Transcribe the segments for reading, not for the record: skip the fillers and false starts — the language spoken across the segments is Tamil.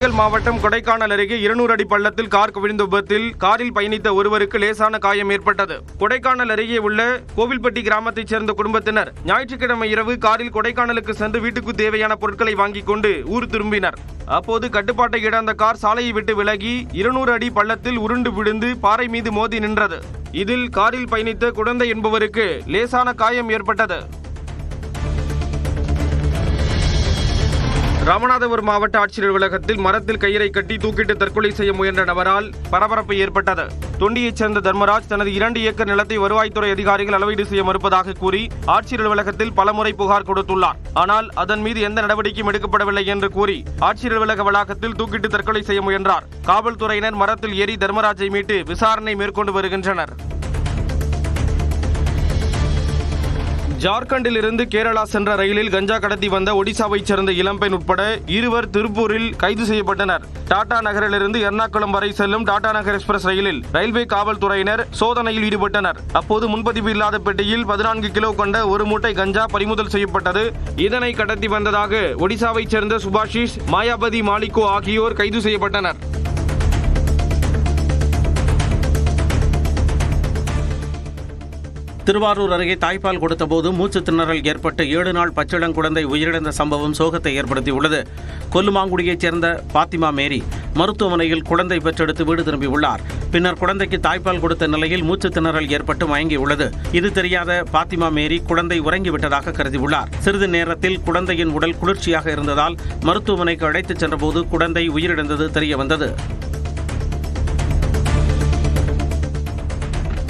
மாவட்டம் கொடைக்கானல் அருகே 200 அடி பள்ளத்தில் கார் கவிழ்ந்த விபத்தில் காரில் பயணித்த ஒருவருக்கு லேசான காயம் ஏற்பட்டது. கொடைக்கானல் அருகே உள்ள கோவில்பட்டி கிராமத்தைச் சேர்ந்த குடும்பத்தினர் ஞாயிற்றுக்கிழமை இரவு காரில் கொடைக்கானலுக்கு சென்று வீட்டுக்கு தேவையான பொருட்களை வாங்கிக் கொண்டு ஊர் திரும்பினர். அப்போது கட்டுப்பாட்டை இழந்த கார் சாலையை விட்டு விலகி 200 அடி பள்ளத்தில் உருண்டு விழுந்து பாறை மீது மோதி நின்றது. இதில் காரில் பயணித்த குழந்தை என்பவருக்கு லேசான காயம் ஏற்பட்டது. ராமநாதபுரம் மாவட்ட ஆட்சியர் அலுவலகத்தில் மரத்தில் கயிறை கட்டி தூக்கிட்டு தற்கொலை செய்ய முயன்ற நபரால் பரபரப்பு ஏற்பட்டது. தொண்டியைச் சேர்ந்த தர்மராஜ் தனது 2 ஏக்கர் நிலத்தை வருவாய்த்துறை அதிகாரிகள் அளவீடு செய்ய மறுப்பதாக கூறி ஆட்சியர் அலுவலகத்தில் பலமுறை புகார் கொடுத்துள்ளார். ஆனால் அதன் மீது எந்த நடவடிக்கையும் எடுக்கப்படவில்லை என்று கூறி ஆட்சியர் அலுவலக வளாகத்தில் தூக்கிட்டு தற்கொலை செய்ய முயன்றார். காவல்துறையினர் மரத்தில் ஏறி தர்மராஜை மீட்டு விசாரணை மேற்கொண்டு வருகின்றனர். ஜார்க்கண்டில் இருந்து கேரளா சென்ற ரயிலில் கஞ்சா கடத்தி வந்த ஒடிசாவைச் சேர்ந்த இளம்பெண் உட்பட 2 திருப்பூரில் கைது செய்யப்பட்டனர். டாடா நகரிலிருந்து எர்ணாகுளம் வரை செல்லும் டாடா நகர் எக்ஸ்பிரஸ் ரயிலில் ரயில்வே காவல்துறையினர் சோதனையில் ஈடுபட்டனர். அப்போது முன்பதிவு இல்லாத பெட்டியில் 14 கிலோ கொண்ட ஒரு மூட்டை கஞ்சா பறிமுதல் செய்யப்பட்டது. இதனை கடத்தி வந்ததாக ஒடிசாவைச் சேர்ந்த சுபாஷிஷ், மாயாபதி மாலிகோ ஆகியோர் கைது செய்யப்பட்டனர். திருவாரூர் அருகே தாய்ப்பால் கொடுத்தபோது மூச்சு திணறல் ஏற்பட்டு 7 நாள் பச்சிளங்குழந்தை உயிரிழந்த சம்பவம் சோகத்தை ஏற்படுத்தியுள்ளது. கொல்லுமாங்குடியைச் சேர்ந்த பாத்திமா மேரி மருத்துவமனையில் குழந்தை பெற்றெடுத்து வீடு திரும்பியுள்ளார். பின்னர் குழந்தைக்கு தாய்ப்பால் கொடுத்த நிலையில் மூச்சு திணறல் ஏற்பட்டு மயங்கியுள்ளது. இது தெரியாத பாத்திமா மேரி குழந்தை உறங்கிவிட்டதாக கருதியுள்ளார். சிறிது நேரத்தில் குழந்தையின் உடல் குளிர்ச்சியாக இருந்ததால் மருத்துவமனைக்கு அழைத்துச் சென்றபோது குழந்தை உயிரிழந்தது தெரியவந்தது.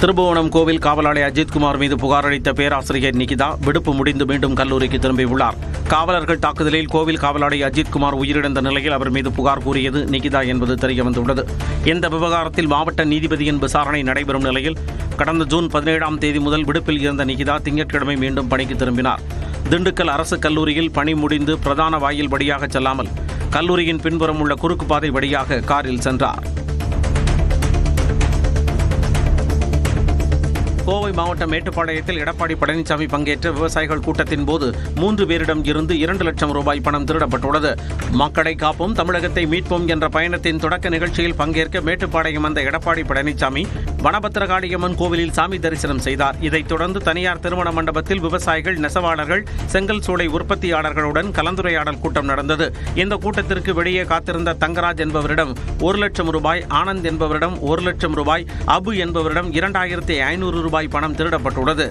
திருபுவனம் கோவில் காவலாளி அஜித்குமார் மீது புகார் அளித்த பேராசிரியர் நிகிதா விடுப்பு முடிந்து மீண்டும் கல்லூரிக்கு திரும்பியுள்ளார். காவலர்கள் தாக்குதலில் கோவில் காவலாளி அஜித்குமார் உயிரிழந்த நிலையில் அவர் மீது புகார் கூறியது நிகிதா என்பது தெரியவந்துள்ளது. இந்த விவகாரத்தில் மாவட்ட நீதிபதியின் விசாரணை நடைபெறும் நிலையில் கடந்த ஜூன் 17ஆம் தேதி முதல் விடுப்பில் இருந்த நிகிதா திங்கட்கிழமை மீண்டும் பணிக்கு திரும்பினார். திண்டுக்கல் அரசு கல்லூரியில் பணி முடிந்து பிரதான வாயில் வழியாக செல்லாமல் கல்லூரியின் பின்புறம் உள்ள குறுக்கு பாதை வழியாக காரில் சென்றார். கோவை மாவட்டம் மேட்டுப்பாளையத்தில் எடப்பாடி பழனிசாமி பங்கேற்ற விவசாயிகள் கூட்டத்தின் போது 3 பேரிடம் இருந்து 2 லட்சம் ரூபாய் பணம் திருடப்பட்டுள்ளது. மக்களை காப்போம், தமிழகத்தை மீட்போம் என்ற பயணத்தின் தொடக்க நிகழ்ச்சியில் பங்கேற்க மேட்டுப்பாளையம் வந்த எடப்பாடி பழனிசாமி வனபத்திரகாளியம்மன் கோவிலில் சாமி தரிசனம் செய்தார். இதைத் தொடர்ந்து தனியார் திருமண மண்டபத்தில் விவசாயிகள், நெசவாளர்கள், செங்கல் சூளை உற்பத்தியாளர்களுடன் கலந்துரையாடல் கூட்டம் நடந்தது. இந்த கூட்டத்திற்கு வெளியே காத்திருந்த தங்கராஜ் என்பவரிடம் 1 லட்சம் ரூபாய், ஆனந்த் என்பவரிடம் 1 லட்சம் ரூபாய், அபு என்பவரிடம் 2500 ரூபாய் பணம் திருடப்பட்டுள்ளது.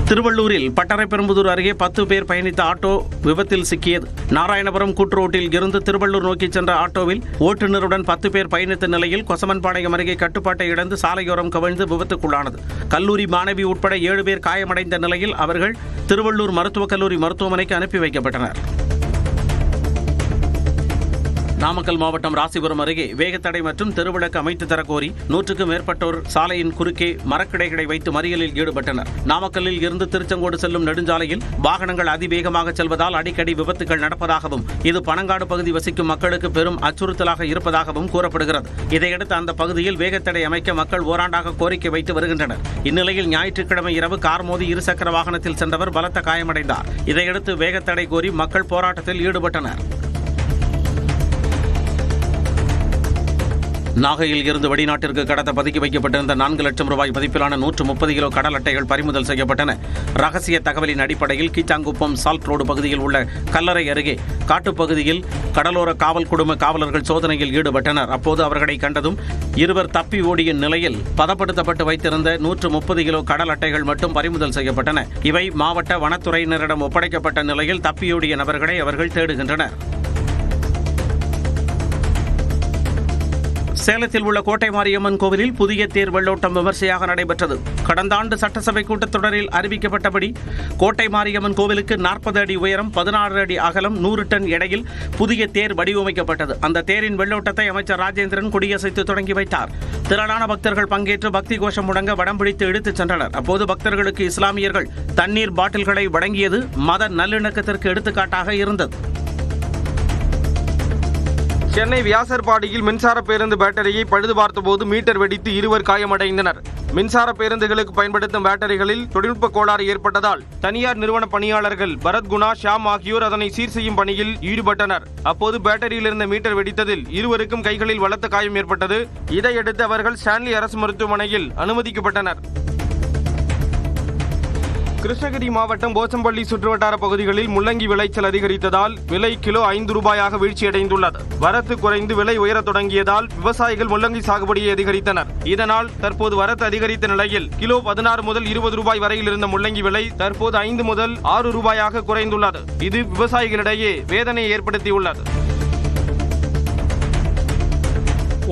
திருவள்ளூரில் பட்டரைப்பெரும்புதூர் அருகே 10 பேர் பயணித்த ஆட்டோ விபத்தில் சிக்கியது. நாராயணபுரம் கூட்டுரோட்டில் இருந்து திருவள்ளூர் நோக்கி சென்ற ஆட்டோவில் ஓட்டுநருடன் 10 பேர் பயணித்த நிலையில் கொசமன்பாளையம் அருகே கட்டுப்பாட்டை இழந்து சாலையோரம் கவிழ்ந்து விபத்துக்குள்ளானது. கல்லூரி மாணவி உட்பட 7 பேர் காயமடைந்த நிலையில் அவர்கள் திருவள்ளூர் மருத்துவக் கல்லூரி மருத்துவமனைக்கு அனுப்பி வைக்கப்பட்டனர். நாமக்கல் மாவட்டம் ராசிபுரம் அருகே வேகத்தடை மற்றும் தெருவிளக்கு அமைத்து தரக்கோரி 100க்கும் மேற்பட்டோர் சாலையின் குறுக்கே மரக்கிளைகளை வைத்து மறியலில் ஈடுபட்டனர். நாமக்கல்லில் இருந்து திருச்செங்கோடு செல்லும் நெடுஞ்சாலையில் வாகனங்கள் அதிவேகமாக செல்வதால் அடிக்கடி விபத்துகள் நடப்பதாகவும் இது பனங்காடு பகுதி வசிக்கும் மக்களுக்கு பெரும் அச்சுறுத்தலாக இருப்பதாகவும் கூறப்படுகிறது. இதையடுத்து அந்த பகுதியில் வேகத்தடை அமைக்க மக்கள் ஓராண்டாக கோரிக்கை வைத்து வருகின்றனர். இந்நிலையில் ஞாயிற்றுக்கிழமை இரவு கார் மோதி 2 சக்கர வாகனத்தில் சென்றவர் பலத்த காயமடைந்தார். இதையடுத்து வேகத்தடை கோரி மக்கள் போராட்டத்தில் ஈடுபட்டனர். நாகையில் இருந்து வெளிநாட்டிற்கு கடத்த பதுக்கி வைக்கப்பட்டிருந்த 4 லட்சம் ரூபாய் மதிப்பிலான 130 கிலோ கடல் அட்டைகள் பறிமுதல் செய்யப்பட்டன. ரகசிய தகவலின் அடிப்படையில் கீச்சாங்குப்பம் சால்ட் ரோடு பகுதியில் உள்ள கல்லறை அருகே காட்டுப்பகுதியில் கடலோர காவல் குழும காவலர்கள் சோதனையில் ஈடுபட்டனர். அப்போது அவர்களை கண்டதும் இருவர் தப்பி ஓடிய நிலையில் பதப்படுத்தப்பட்டு வைத்திருந்த 130 கிலோ கடல் அட்டைகள் மட்டும் பறிமுதல் செய்யப்பட்டன. இவை மாவட்ட வனத்துறையினரிடம் ஒப்படைக்கப்பட்ட நிலையில் தப்பியோடிய நபர்களை அவர்கள் தேடுகின்றனர். சேலத்தில் உள்ள கோட்டை மாரியம்மன் கோவிலில் புதிய தேர் வெள்ளோட்டம் விமர்சையாக நடைபெற்றது. கடந்த ஆண்டு சட்டசபை கூட்டத்தொடரில் அறிவிக்கப்பட்டபடி கோட்டை மாரியம்மன் கோவிலுக்கு 40 அடி உயரம், 16 அடி அகலம், 100 டன் எடையில் புதிய தேர் வடிவமைக்கப்பட்டது. அந்த தேரின் வெள்ளோட்டத்தை அமைச்சர் ராஜேந்திரன் கொடியசைத்து தொடங்கி வைத்தார். திரளான பக்தர்கள் பங்கேற்று பக்தி கோஷம் முழங்க வடம் பிடித்து இழுத்துச் சென்றனர். அப்போது பக்தர்களுக்கு இஸ்லாமியர்கள் தண்ணீர் பாட்டில்களை வழங்கியது மத நல்லிணக்கத்திற்கு எடுத்துக்காட்டாக இருந்தது. சென்னை வியாசர்பாடியில் மின்சார பேருந்து பேட்டரியை பழுது பார்த்தபோது மீட்டர் வெடித்து 2 காயமடைந்தனர். மின்சார பேருந்துகளுக்கு பயன்படுத்தும் பேட்டரிகளில் தொழில்நுட்ப கோளாறு ஏற்பட்டதால் தனியார் நிறுவன பணியாளர்கள் பரத் குணா, ஷியாம் ஆகியோர் அதனை சீர் செய்யும் பணியில் ஈடுபட்டனர். அப்போது பேட்டரியில் இருந்த மீட்டர் வெடித்ததில் இருவருக்கும் கைகளில் பலத்த காயம் ஏற்பட்டது. இதையடுத்து அவர்கள் ஸ்டான்லி அரசு மருத்துவமனையில் அனுமதிக்கப்பட்டனர். கிருஷ்ணகிரி மாவட்டம் போச்சம்பள்ளி சுற்றுவட்டார பகுதிகளில் முள்ளங்கி விளைச்சல் அதிகரித்ததால் விலை கிலோ 5 ரூபாயாக வீழ்ச்சியடைந்துள்ளது. வரத்து குறைந்து விலை உயரத் தொடங்கியதால் விவசாயிகள் முள்ளங்கி சாகுபடியை அதிகரித்தனர். இதனால் தற்போது வரத்து அதிகரித்த நிலையில் கிலோ 16 முதல் 20 ரூபாய் வரையில் இருந்த முள்ளங்கி விலை தற்போது 5 முதல் 6 ரூபாயாக குறைந்துள்ளது. இது விவசாயிகளிடையே வேதனையை ஏற்படுத்தியுள்ளது.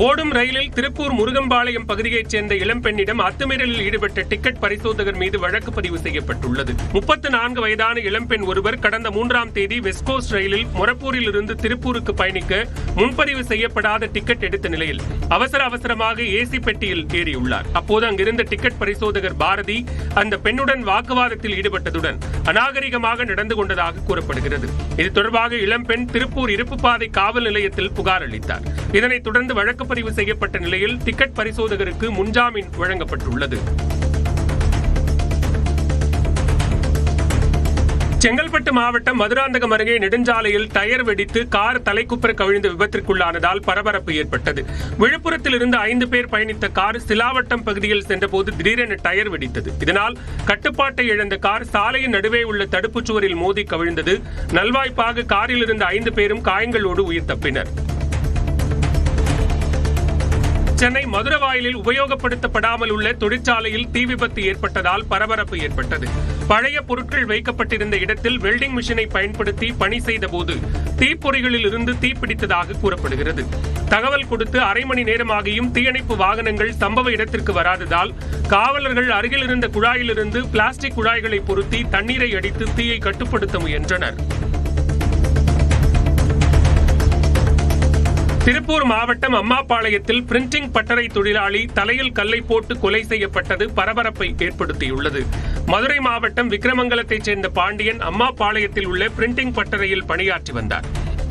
ஓடும் ரயிலில் திருப்பூர் முருகம்பாளையம் பகுதியைச் சேர்ந்த இளம்பெண்ணிடம் அத்துமீறலில் ஈடுபட்ட டிக்கெட் பரிசோதகர் மீது வழக்கு பதிவு செய்யப்பட்டுள்ளது. 34 வயதான இளம்பெண் ஒருவர் கடந்த 3ஆம் தேதி வெஸ்ட் கோஸ்ட் ரயிலில் மொரப்பூரில் இருந்து திருப்பூருக்கு பயணிக்க முன்பதிவு செய்யப்படாத டிக்கெட் எடுத்த நிலையில் அவசரமாக ஏசி பெட்டியில் ஏறியுள்ளார். அப்போது அங்கிருந்த டிக்கெட் பரிசோதகர் பாரதி அந்த பெண்ணுடன் வாக்குவாதத்தில் ஈடுபட்டதுடன் அநாகரிகமாக நடந்து கொண்டதாக கூறப்படுகிறது. இது தொடர்பாக இளம்பெண் திருப்பூர் இருப்புப்பாதை காவல் நிலையத்தில் புகார் அளித்தார். இதனைத் தொடர்ந்து வழக்கு பதிவு செய்யப்பட்ட நிலையில் டிக்கெட் பரிசோதகருக்கு முன்ஜாமீன் வழங்கப்பட்டுள்ளது. செங்கல்பட்டு மாவட்டம் மதுராந்தகம் அருகே நெடுஞ்சாலையில் டயர் வெடித்து கார் தலைக்குப்புற கவிழ்ந்த விபத்திற்குள்ளானதால் பரபரப்பு ஏற்பட்டது. விழுப்புரத்தில் இருந்து 5 பேர் பயணித்த கார் சிலாவட்டம் பகுதியில் சென்றபோது திடீரென டயர் வெடித்தது. இதனால் கட்டுப்பாட்டை இழந்த கார் சாலையின் நடுவே உள்ள தடுப்புச் சுவரில் மோதி கவிழ்ந்தது. நல்வாய்ப்பாக காரில் இருந்த 5 பேரும் காயங்களோடு உயிர் தப்பினர். சென்னை மதுரவாயலில் உபயோகப்படுத்தப்படாமல் உள்ள தொழிற்சாலையில் தீ விபத்து ஏற்பட்டதால் பரபரப்பு ஏற்பட்டது. பழைய பொருட்கள் வைக்கப்பட்டிருந்த இடத்தில் வெல்டிங் மிஷினை பயன்படுத்தி பணி செய்தபோது தீப்பொறிகளில் இருந்து தீப்பிடித்ததாக கூறப்படுகிறது. தகவல் கொடுத்து அரை மணி நேரமாகியும் தீயணைப்பு வாகனங்கள் சம்பவ இடத்திற்கு வராததால் காவலர்கள் அருகில் இருந்த குழாயிலிருந்து பிளாஸ்டிக் குழாய்களை பொருத்தி தண்ணீரை அடித்து தீயை கட்டுப்படுத்த முயன்றனர். திருப்பூர் மாவட்டம் அம்மாபாளையத்தில் பிரிண்டிங் பட்டறை தொழிலாளி தலையில் கல்லை போட்டு கொலை செய்யப்பட்டது பரபரப்பை ஏற்படுத்தியுள்ளது. மதுரை மாவட்டம் விக்கிரமங்கலத்தைச் சேர்ந்த பாண்டியன் அம்மாபாளையத்தில் உள்ள பிரிண்டிங் பட்டறையில் பணியாற்றி வந்தார்.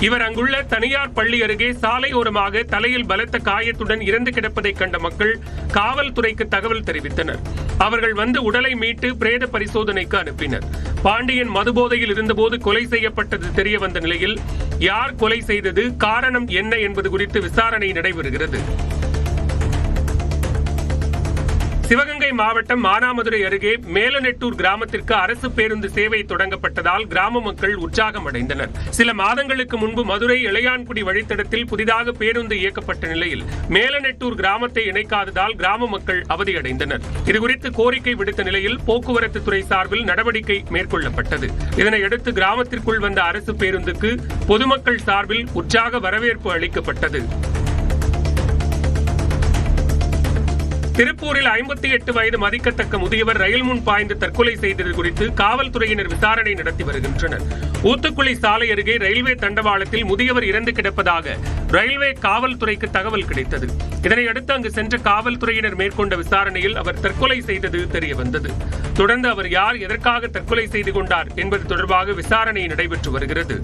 இவர் அங்குள்ள தனியார் பள்ளி அருகே சாலையோரமாக தலையில் பலத்த காயத்துடன் இறந்து கிடப்பதை கண்ட மக்கள் காவல்துறைக்கு தகவல் தெரிவித்தனர். அவர்கள் வந்து உடலை மீட்டு பிரேத பரிசோதனைக்கு அனுப்பினர். பாண்டியன் மதுபோதையில் இருந்தபோது கொலை செய்யப்பட்டது தெரிய வந்த நிலையில் யார் கொலை செய்தது, காரணம் என்ன என்பது குறித்து விசாரணை நடைபெறுகிறது. சிவகங்கை மாவட்டம் மானாமதுரை அருகே மேலநெட்டூர் கிராமத்திற்கு அரசு பேருந்து சேவை தொடங்கப்பட்டதால் கிராம மக்கள் உற்சாகம் அடைந்தனர். சில மாதங்களுக்கு முன்பு மதுரை இளையான்குடி வழித்தடத்தில் புதிதாக பேருந்து இயக்கப்பட்ட நிலையில் மேலநெட்டூர் கிராமத்தை இணைக்காததால் கிராம மக்கள் அவதியடைந்தனர். இதுகுறித்து கோரிக்கை விடுத்த நிலையில் போக்குவரத்து துறை சார்பில் நடவடிக்கை மேற்கொள்ளப்பட்டது. இதனையடுத்து கிராமத்திற்குள் வந்த அரசு பேருந்துக்கு பொதுமக்கள் சார்பில் உற்சாக வரவேற்பு அளிக்கப்பட்டது. திருப்பூரில் 58 வயது மதிக்கத்தக்க முதியவர் ரயில் முன் பாய்ந்து தற்கொலை செய்தது குறித்து காவல்துறையினர் விசாரணை நடத்தி வருகின்றனர். ஊத்துக்குளி சாலை அருகே ரயில்வே தண்டவாளத்தில் முதியவர் இறந்து கிடப்பதாக ரயில்வே காவல்துறைக்கு தகவல் கிடைத்தது. இதனையடுத்து அங்கு சென்ற காவல்துறையினர் மேற்கொண்ட விசாரணையில் அவர் தற்கொலை செய்தது தெரியவந்தது. தொடர்ந்து அவர் யார், எதற்காக தற்கொலை செய்து கொண்டார் என்பது தொடர்பாக விசாரணை நடைபெற்று வருகிறது.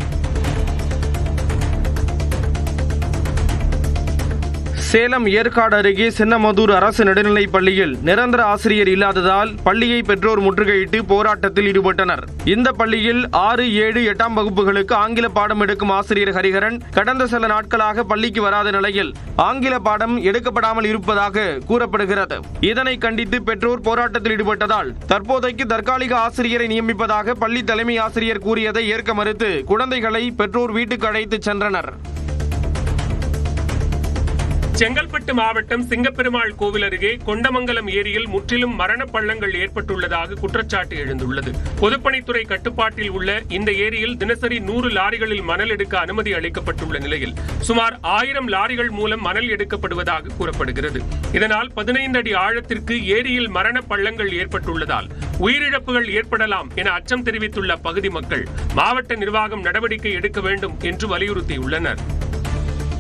சேலம் ஏற்காடு அருகே சின்னமதூர் அரசு நடுநிலைப் பள்ளியில் நிரந்தர ஆசிரியர் இல்லாததால் பள்ளியை பெற்றோர் முற்றுகையிட்டு போராட்டத்தில் ஈடுபட்டனர். இந்த பள்ளியில் 6, 7, 8ஆம் வகுப்புகளுக்கு ஆங்கில பாடம் எடுக்கும் ஆசிரியர் ஹரிஹரன் கடந்த சில நாட்களாக பள்ளிக்கு வராத நிலையில் ஆங்கில பாடம் எடுக்கப்படாமல் இருப்பதாக கூறப்படுகிறது. இதனை கண்டித்து பெற்றோர் போராட்டத்தில் ஈடுபட்டதால் தற்போதைக்கு தற்காலிக ஆசிரியரை நியமிப்பதாக பள்ளி தலைமை ஆசிரியர் கூறியதை ஏற்க மறுத்து குழந்தைகளை பெற்றோர் வீட்டுக்கு அழைத்துச் சென்றனர். செங்கல்பட்டு மாவட்டம் சிங்கப்பெருமாள் கோவில் அருகே கொண்டமங்கலம் ஏரியில் முற்றிலும் மரண பள்ளங்கள் ஏற்பட்டுள்ளதாக குற்றச்சாட்டு எழுந்துள்ளது. பொதுப்பணித்துறை கட்டுப்பாட்டில் உள்ள இந்த ஏரியில் தினசரி 100 லாரிகளில் மணல் எடுக்க அனுமதி அளிக்கப்பட்டுள்ள நிலையில் சுமார் 1000 லாரிகள் மூலம் மணல் எடுக்கப்படுவதாக கூறப்படுகிறது. இதனால் 15 அடி ஆழத்திற்கு ஏரியில் மரண பள்ளங்கள் ஏற்பட்டுள்ளதால் உயிரிழப்புகள் ஏற்படலாம் என அச்சம் தெரிவித்துள்ள பகுதி மக்கள் மாவட்ட நிர்வாகம் நடவடிக்கை எடுக்க வேண்டும் என்று வலியுறுத்தியுள்ளனர்.